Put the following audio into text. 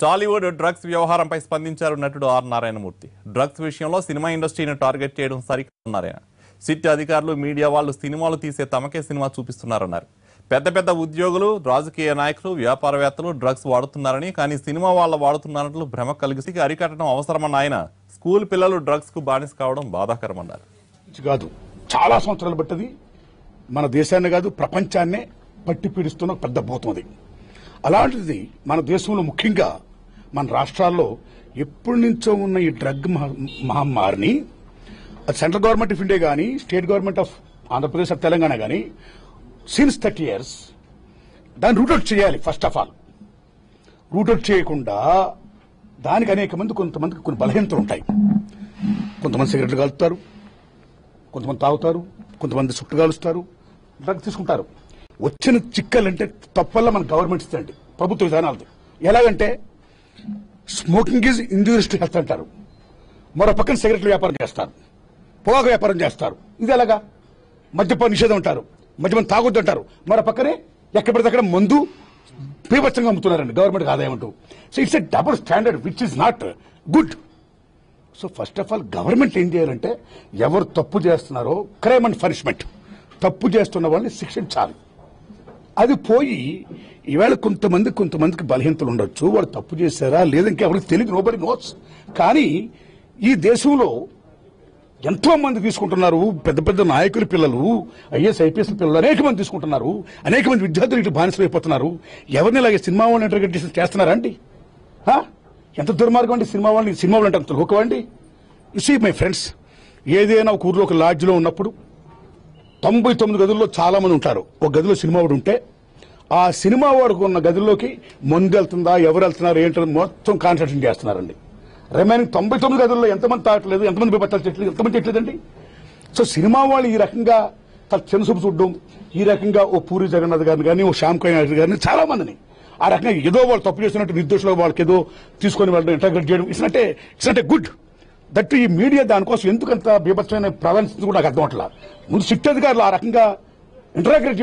Tollywood drugs వ్యవహారంపై స్పందించారు నటుడు ఆర్ నారాయణమూర్తి. డ్రగ్స్ విషయంలో సినిమా ఇండస్ట్రీని టార్గెట్ చేయడం సరికాదన్నారు ఆయన. సిట్ అధికారులు, మీడియా వాళ్ళు సినిమాలు తీసే తమకే సినిమా చూపిస్తున్నారన్నారు. పెద్ద పెద్ద ఉద్యోగులు, రాజకీయ నాయకులు, వ్యాపారవేత్తలు డ్రగ్స్ వాడుతున్నారని, కానీ సినిమా వాళ్ళ వాడుతున్నట్లు భ్రమ కలిగి అరికట్టడం అవసరమన్న ఆయన స్కూల్ పిల్లలు డ్రగ్స్ కు బానిస కావడం బాధాకరమన్నారు. కాదు, చాలా సంవత్సరాలు బట్టది మన దేశాన్ని కాదు ప్రపంచాన్నే పట్టి పీడిస్తున్న పెద్ద భూతం అది. అలాంటిది మన దేశంలో ముఖ్యంగా మన రాష్ట్రాల్లో ఎప్పటి నుంచో ఉన్న ఈ డ్రగ్ మహమ్మారిని సెంట్రల్ గవర్నమెంట్ ఆఫ్ ఇండియా కానీ, state government of Andhra Pradesh of Telangana కానీ సిన్స్ 30 years దాన్ని రూట్అవుట్ చేయాలి. ఫస్ట్ ఆఫ్ ఆల్ రూట్అవుట్ చేయకుండా దానికి అనేక మంది కొంతమందికి కొన్ని బలహీనతలు ఉంటాయి. కొంతమంది సిగరెట్లు కాలుస్తారు, కొంతమంది తాగుతారు, కొంతమంది సుట్టు కాలుస్తారు, డ్రగ్స్ తీసుకుంటారు. వచ్చిన చిక్కలంటే తప్పల్లా మన గవర్నమెంట్ ఇస్తుంది, ప్రభుత్వ విధానాలది. ఎలాగంటే smoking is injurious to health అంటారు, మరో పక్కన సిగరెట్ల వ్యాపారం చేస్తారు, పొగాకు వ్యాపారం చేస్తారు. ఇది ఎలాగా? మద్యపాన నిషేధం అంటారు, మద్యపానం తాగొద్దు అంటారు, మరో పక్కనే ఎక్కడ పడితే అక్కడ మందు బీభత్సంగా అమ్ముతున్నారండి గవర్నమెంట్ ఆదాయం అంటూ. So it's a double standard which is not good. So first of all government ఏం చేయాలంటే ఎవరు తప్పు చేస్తున్నారో క్రైమ్ అండ్ పనిష్మెంట్, తప్పు చేస్తున్న వాళ్ళని శిక్షించాలి. అది పోయి ఈవేళ కొంతమందికి బలహీనతలు ఉండొచ్చు, వాళ్ళు తప్పు చేశారా లేదా ఇంకెవరికి తెలియదు, నోబడి నోట్స్. కానీ ఈ దేశంలో ఎంతో మంది తీసుకుంటున్నారు, పెద్ద పెద్ద నాయకుల పిల్లలు, ఐఏఎస్ ఐపీఎస్ పిల్లలు అనేక మంది తీసుకుంటున్నారు, అనేక మంది విద్యార్థులు ఇటు బానిసలు అయిపోతున్నారు. ఎవరిని ఇలాగే సినిమా వాళ్ళని ఇంటర్గేట్ చేస్తున్నారా అండి? ఎంత దుర్మార్గం అండి సినిమా వాళ్ళు అంటే అంత లోకవండి. యు సీ మై ఫ్రెండ్స్, ఏదైనా ఒక ఊర్లో ఒక లాడ్జ్లో ఉన్నప్పుడు 99 గదుల్లో చాలా మంది ఉంటారు. ఒక గదిలో సినిమా వాడు ఉంటే ఆ సినిమా వాడుకు ఉన్న గదిలోకి మందు వెళ్తుందా, ఎవరు వెళ్తున్నారు ఏంటో మొత్తం కాన్సన్ట్రేషన్ చేస్తున్నారండి. రిమైనింగ్ 99 గదుల్లో ఎంతమంది తాగట్లేదు, ఎంతమంది బట్టలు చెట్లేదు, ఎంతమంది చెట్లేదండి. సో సినిమా వాళ్ళు ఈ రకంగా చిన్న చూపు చూడడం, ఈ రకంగా ఓ పూరి జగన్నాథ్ గారిని కానీ, ఓ శ్యామ్ నాయుడు గారిని, చాలా మందిని ఆ రకంగా ఏదో వాళ్ళు తప్పు చేస్తున్నట్టు నిర్దోషులు వాళ్ళకి ఏదో తీసుకొని వాళ్ళని ఇంటర్గ్రేట్ చేయడం it's not a good. That ఈ మీడియా దానికోసం ఎందుకంత బీభత్సమైన ప్రాధాన్యత కూడా నాకు అర్థం అవట్లా. ముందు సిట్ అధికారులు ఆ రకంగా ఇంటరాగ్రేట్